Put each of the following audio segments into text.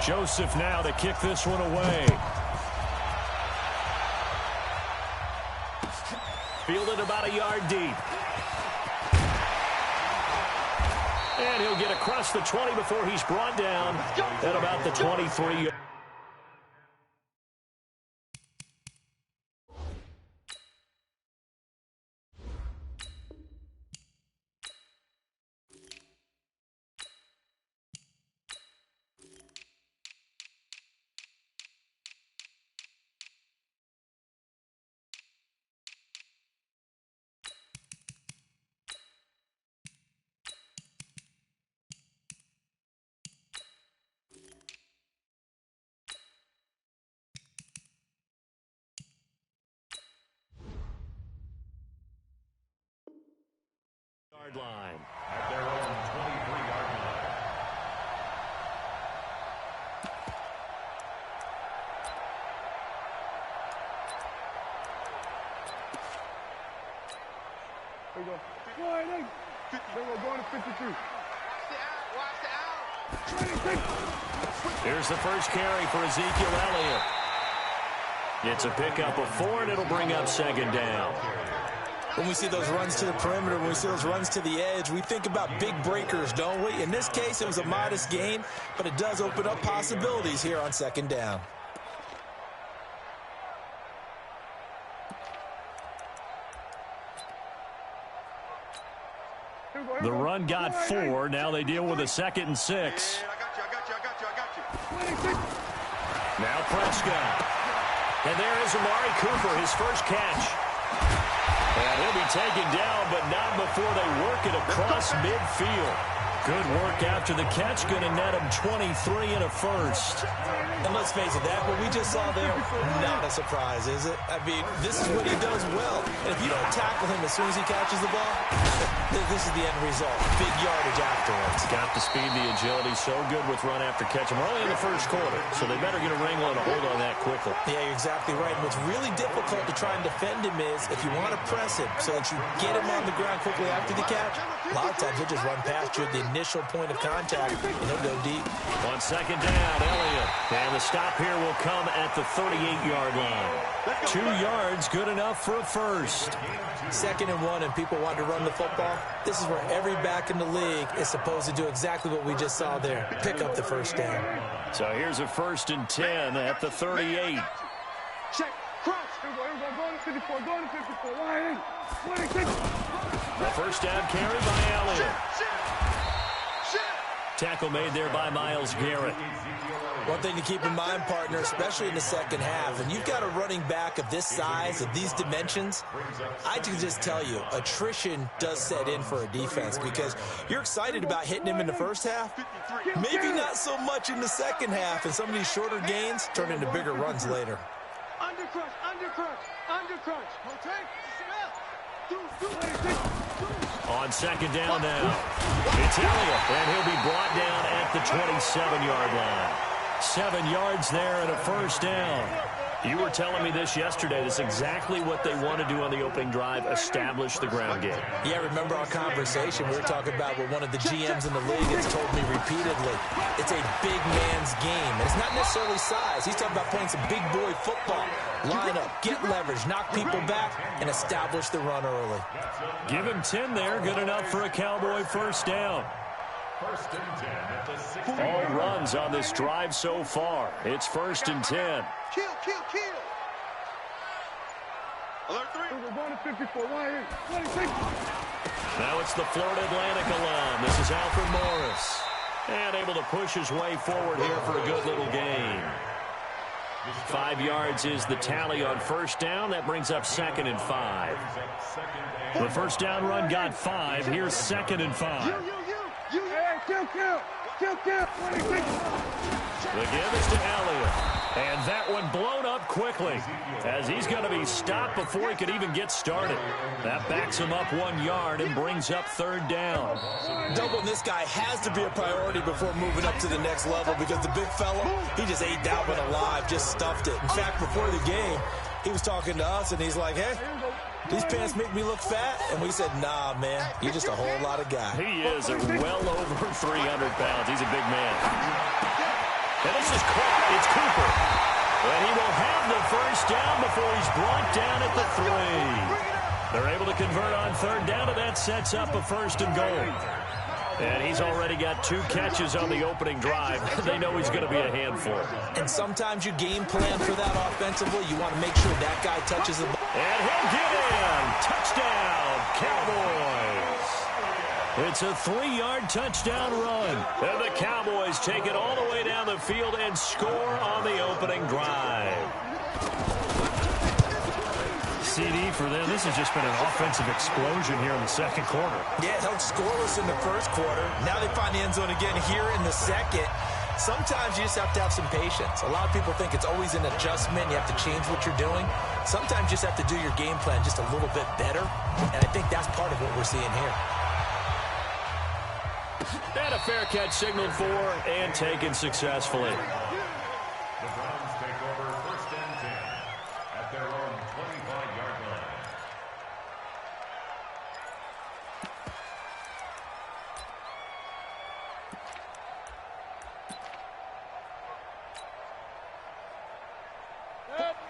Joseph now to kick this one away. Fielded about a yard deep. And he'll get across the 20 before he's brought down at about the 23. Line at their own 23-yard line. There we go. Go ahead, There we go, going to 52. Watch the out. Here's the first carry for Ezekiel Elliott. It's a pickup of 4, and it'll bring up second down. When we see those runs to the perimeter, when we see those runs to the edge, we think about big breakers, don't we? In this case, it was a modest gain, but it does open up possibilities here on second down. The run got 4. Now they deal with a 2nd and 6. I got you. Now Prescott. And there is Amari Cooper, his first catch. And he'll be taken down, but not before they work it across midfield. Good work after the catch, going to net him 23 and a first. And let's face it, that what we just saw there, not a surprise, is it? I mean, this is what he does well. And if you don't tackle him as soon as he catches the ball, this is the end result. Big yardage afterwards. Got the speed, the agility, so good with run after catch. We're only in the first quarter, so they better get a wrangle and a hold on that quickly. Yeah, you're exactly right. And what's really difficult to try and defend him is if you want to press him so that you get him on the ground quickly after the catch, a lot of times he'll just run past you at the initial point of contact, and he'll go deep. On second down, Elliott. And the stop here will come at the 38-yard line. 2 yards, good enough for a first. 2nd and 1, and people want to run the football. This is where every back in the league is supposed to do exactly what we just saw there. Pick up the first down. So here's a 1st and 10 at the 38. Check. Cross. Here we go. Going to 54. Going to 54. Line in. The first down carry by Elliott. Tackle made there by Myles Garrett. One thing to keep in mind, partner, especially in the second half, and you've got a running back of this size, of these dimensions, I can just tell you, attrition does set in for a defense because you're excited about hitting him in the first half, maybe not so much in the second half, and some of these shorter gains turn into bigger runs later. Undercrunch. On second down now, it's Elliott, and he'll be brought down at the 27-yard line. 7 yards there and a first down. You were telling me this yesterday. This is exactly what they want to do on the opening drive, establish the ground game. Yeah, remember our conversation. We were talking about what one of the GMs in the league has told me repeatedly. It's a big man's game. And it's not necessarily size. He's talking about playing some big boy football. Line up, get leverage, knock people back, and establish the run early. Give him 10 there. Good enough for a Cowboy first down. All runs on this drive so far. It's 1st and 10. Kill. Alert 3. We're going to 54. Line in. Now it's the Florida Atlantic alum. This is Alfred Morris. And able to push his way forward here for a good little gain. 5 yards is the tally on first down. That brings up 2nd and 5. The first down run got 5. Here's 2nd and 5. Kill. The give is to Elliott. And that one blown up quickly as he's going to be stopped before he could even get started. That backs him up 1 yard and brings up 3rd down. Doubling this guy has to be a priority before moving up to the next level because the big fella, he just ate that one alive, just stuffed it. In fact, before the game, he was talking to us, and he's like, hey, these pants make me look fat? And we said, nah, man, you're just a whole lot of guy. He is well over 300 pounds. He's a big man. And this is caught. It's Cooper. And he will have the first down before he's brought down at the 3. They're able to convert on third down, and that sets up a 1st and goal. And he's already got 2 catches on the opening drive. They know he's going to be a handful. And sometimes you game plan for that offensively. You want to make sure that guy touches the ball. And he'll get in. Touchdown, Cowboys. It's a 3-yard touchdown run. And the Cowboys take it all the way down the field and score on the opening drive. CD for them. This has just been an offensive explosion here in the second quarter. Yeah, held scoreless in the first quarter. Now they find the end zone again here in the second. Sometimes you just have to have some patience. A lot of people think it's always an adjustment. You have to change what you're doing. Sometimes you just have to do your game plan just a little bit better. And I think that's part of what we're seeing here. And a fair catch signaled for and taken successfully. The Browns take over 1st and 10 at their own 25-yard line.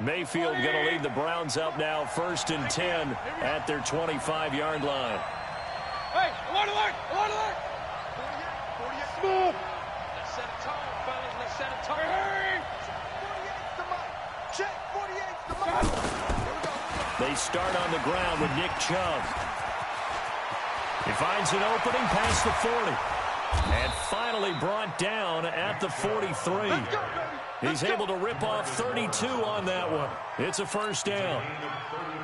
Mayfield going to lead the Browns up now 1st and 10 at their 25-yard line. Hey, alert, alert, alert, alert. Move. Let's set a tone, fellas. Let's set a tone. Hey. 48's the mark. Check. 48's the mark. Here we go. They start on the ground with Nick Chubb. He finds an opening past the 40. And finally brought down at the 43. He's able to rip off 32 on that one. It's a 1st down.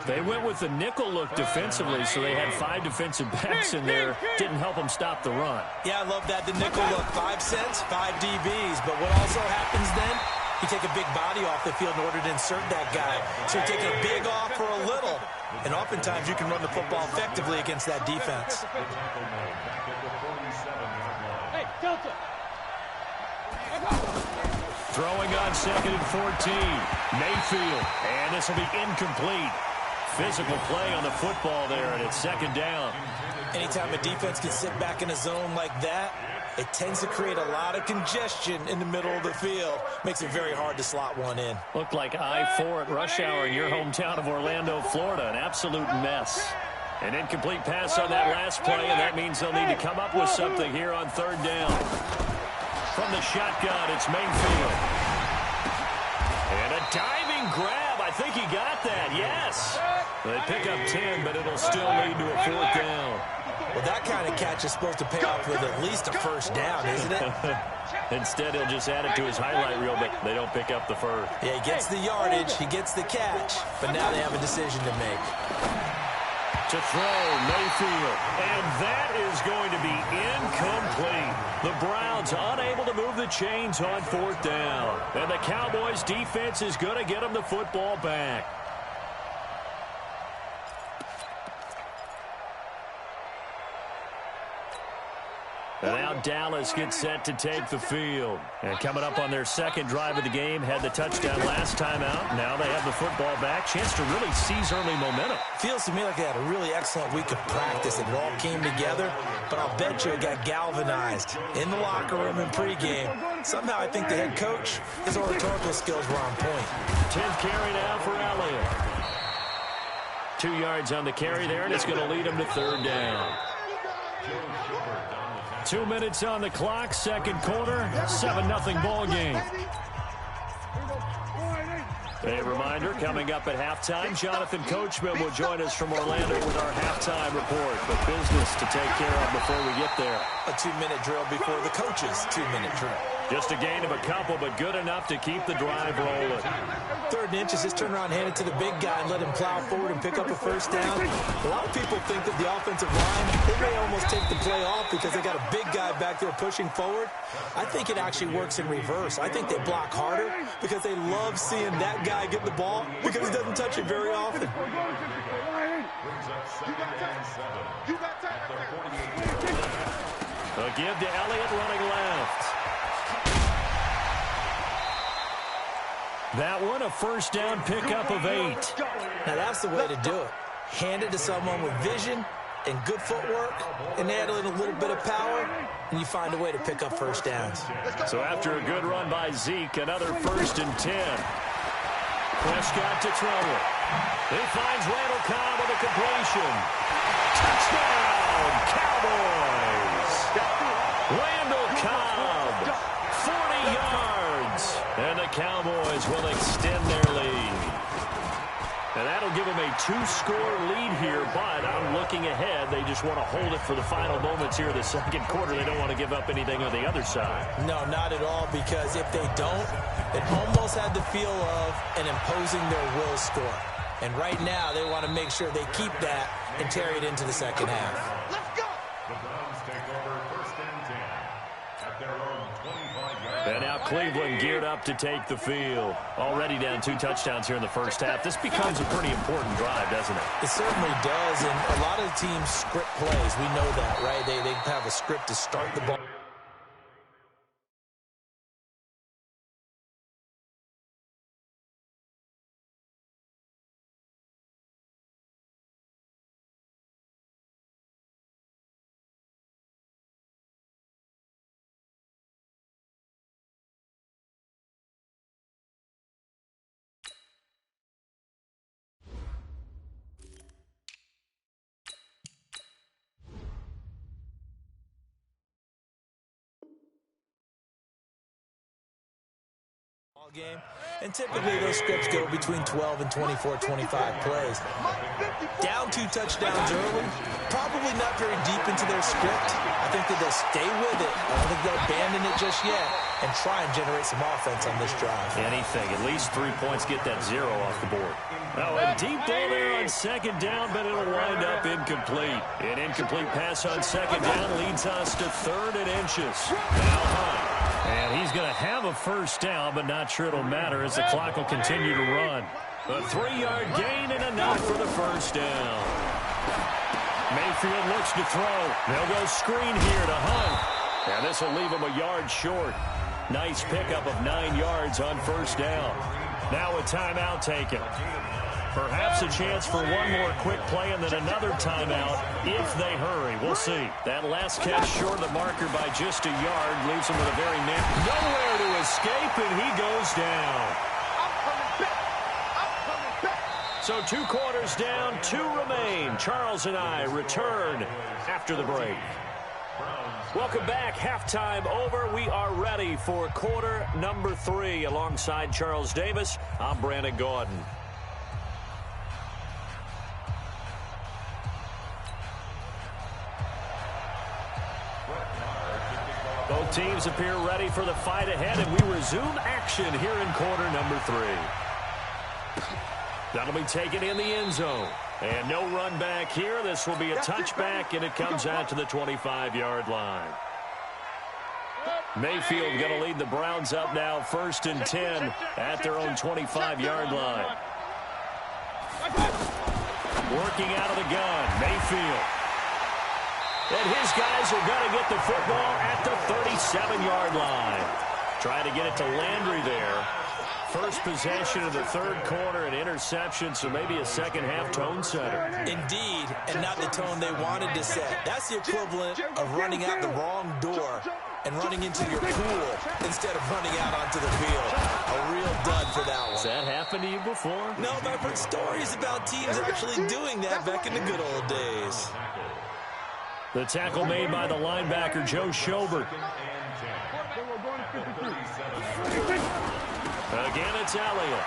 They went with the nickel look defensively, so they had 5 defensive backs in there. Didn't help them stop the run. Yeah, I love that. The nickel look, 5 cents, 5 DBs. But what also happens then, you take a big body off the field in order to insert that guy. So you take a big off for a little. And oftentimes you can run the football effectively against that defense. Hey, Delta. Throwing on 2nd and 14. Mayfield. And this will be incomplete. Physical play on the football there, and it's 2nd down. Anytime a defense can sit back in a zone like that, it tends to create a lot of congestion in the middle of the field. Makes it very hard to slot one in. Looked like I-4 at rush hour in your hometown of Orlando, Florida. An absolute mess. An incomplete pass on that last play, and that means they'll need to come up with something here on 3rd down. From the shotgun, it's Mayfield. And a diving grab. I think he got that, yes. They pick up 10, but it'll still lead to a 4th down. Well, that kind of catch is supposed to pay off with at least a 1st down, isn't it? Instead, he'll just add it to his highlight reel, but they don't pick up the 1st. Yeah, he gets the yardage, he gets the catch, but now they have a decision to make. To throw, Mayfield. And that is going to be incomplete. The Browns unable to move the chains on 4th down. And the Cowboys defense is going to get them the football back. And now Dallas gets set to take the field. And coming up on their 2nd drive of the game, had the touchdown last time out. Now they have the football back. Chance to really seize early momentum. Feels to me like they had a really excellent week of practice and it all came together. But I'll bet you it got galvanized in the locker room in pregame. Somehow I think the head coach, his oratorical skills were on point. 10th carry now for Elliott. 2 yards on the carry there, and it's going to lead him to 3rd down. 2 minutes on the clock, 2nd quarter, 7-0 ball game. A reminder, coming up at halftime, Jonathan Coachman will join us from Orlando with our halftime report. But business to take care of before we get there. A 2-minute drill before the coach's 2-minute drill. Just a gain of a couple, but good enough to keep the drive rolling. 3rd and inches, just turn around, hand it to the big guy, and let him plow forward and pick up a 1st down. A lot of people think that the offensive line, they may almost take the play off because they got a big guy back there pushing forward. I think it actually works in reverse. I think they block harder because they love seeing that guy get the ball because he doesn't touch it very often. A give to Elliott running left. That one, a 1st down pickup of 8. Now that's the way to do it. Hand it to someone with vision and good footwork and add in a little bit of power, and you find a way to pick up first downs. So after a good run by Zeke, another 1st and 10. Prescott to throw it. He finds Randall Cobb with a completion. Touchdown, Cowboys! Randall Cobb, 40 yards. And the Cowboys will extend their lead. And that'll give them a 2-score lead here, but I'm looking ahead. They just want to hold it for the final moments here of the second quarter. They don't want to give up anything on the other side. No, not at all, because if they don't, it almost had the feel of an imposing their will score. And right now, they want to make sure they keep that and carry it into the second half. Let's go! The Browns take over 1st and 10 at their own 25-yard line. And now Cleveland geared up to take the field. Already down 2 touchdowns here in the first half. This becomes a pretty important drive, doesn't it? It certainly does, and a lot of the teams script plays. We know that, right? They have a script to start the ball. Game, and typically those scripts go between 12 and 24, 25 plays. Down 2 touchdowns early, probably not very deep into their script. I think that they'll stay with it. I don't think they'll abandon it just yet and try and generate some offense on this drive. Anything, at least 3 points, get that 0 off the board. Oh, a deep ball there on second down, but it'll wind up incomplete. An incomplete pass on second down leads us to 3rd and inches. Now high. And he's going to have a first down, but not sure it'll matter as the clock will continue to run. A 3-yard gain and enough for the first down. Mayfield looks to throw. They'll go screen here to Hunt. And this will leave him a yard short. Nice pickup of 9 yards on first down. Now a timeout taken. Perhaps a chance for one more quick play and then another timeout if they hurry. We'll see. That last catch short of the marker by just a yard leaves him with a very nowhere to escape, and he goes down. I'm coming back. I'm coming back. So 2 quarters down, 2 remain. Charles and I return after the break. Welcome back. Halftime over. We are ready for quarter number 3. Alongside Charles Davis, I'm Brandon Gordon. Both teams appear ready for the fight ahead, and we resume action here in quarter number 3. That'll be taken in the end zone. And no run back here. This will be a touchback, and it comes out to the 25-yard line. Mayfield going to lead the Browns up now, 1st and 10 at their own 25-yard line. Working out of the gun, Mayfield. And his guys are going to get the football at the 37-yard line. Trying to get it to Landry there. First possession of the 3rd quarter, an interception, so maybe a second-half tone setter. Indeed, and not the tone they wanted to set. That's the equivalent of running out the wrong door and running into your pool instead of running out onto the field. A real dud for that one. Has that happened to you before? No, but I've heard stories about teams actually doing that back in the good old days. The tackle made by the linebacker, Joe Schobert. Again, it's Elliott.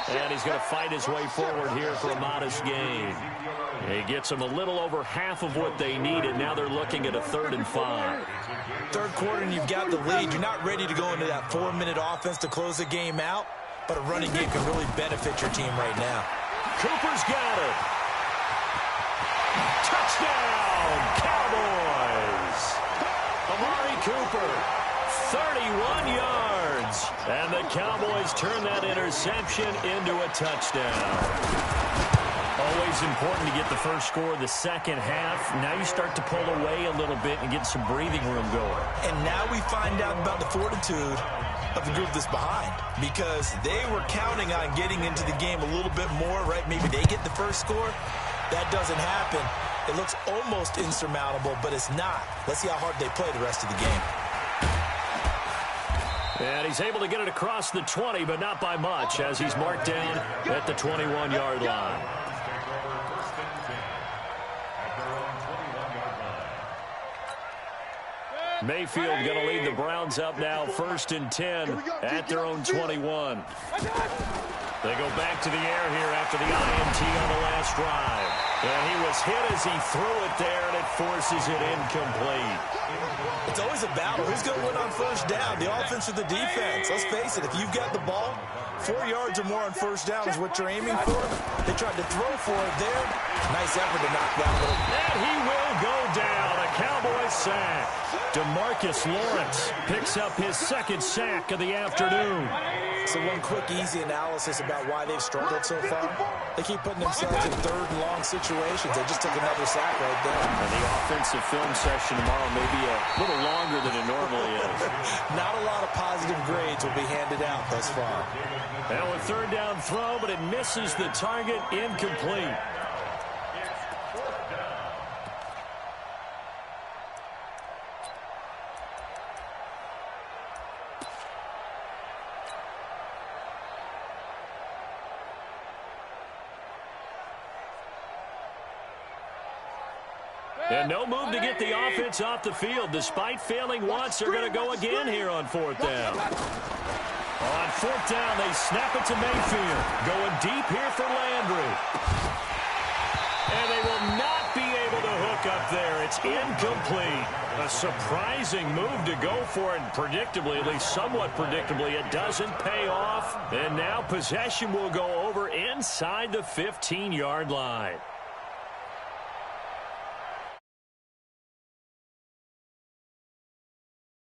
And he's going to fight his way forward here for a modest gain. He gets them a little over half of what they needed. Now they're looking at a 3rd and 5. 3rd quarter and you've got the lead. You're not ready to go into that 4-minute offense to close the game out, but a running game can really benefit your team right now. Cooper's got it. Touchdown, Cowboys. Amari Cooper, 31 yards. And the Cowboys turn that interception into a touchdown. Always important to get the first score of the second half. Now you start to pull away a little bit and get some breathing room going. And now we find out about the fortitude of the group that's behind, because they were counting on getting into the game a little bit more, right? Maybe they get the first score. that doesn't happen. It looks almost insurmountable, but it's not. Let's see how hard they play the rest of the game. And he's able to get it across the 20, but not by much, as he's marked down at the 21-yard line. Mayfield going to lead the Browns up now, 1st and 10 at their own 21. They go back to the air here after the INT on the last drive. And he was hit as he threw it there, and it forces it incomplete. It's always a battle. Who's going to win on first down, the offense or the defense? Let's face it, if you've got the ball, 4 yards or more on first down is what you're aiming for. They tried to throw for it there. Nice effort to knock that little. And he will go down. A Cowboys sack. DeMarcus Lawrence picks up his 2nd sack of the afternoon. So one quick, easy analysis about why they've struggled so far. They keep putting themselves in 3rd and long situations. They just took another sack right there. And the offensive film session tomorrow may be a little longer than it normally is. Not a lot of positive grades will be handed out thus far. Now a 3rd down throw, but it misses the target, incomplete. And no move to get the offense off the field. Despite failing once, they're going to go again here on 4th down. On 4th down, they snap it to Mayfield. Going deep here for Landry. And they will not be able to hook up there. It's incomplete. A surprising move to go for it. Predictably, at least somewhat predictably, it doesn't pay off. And now possession will go over inside the 15-yard line.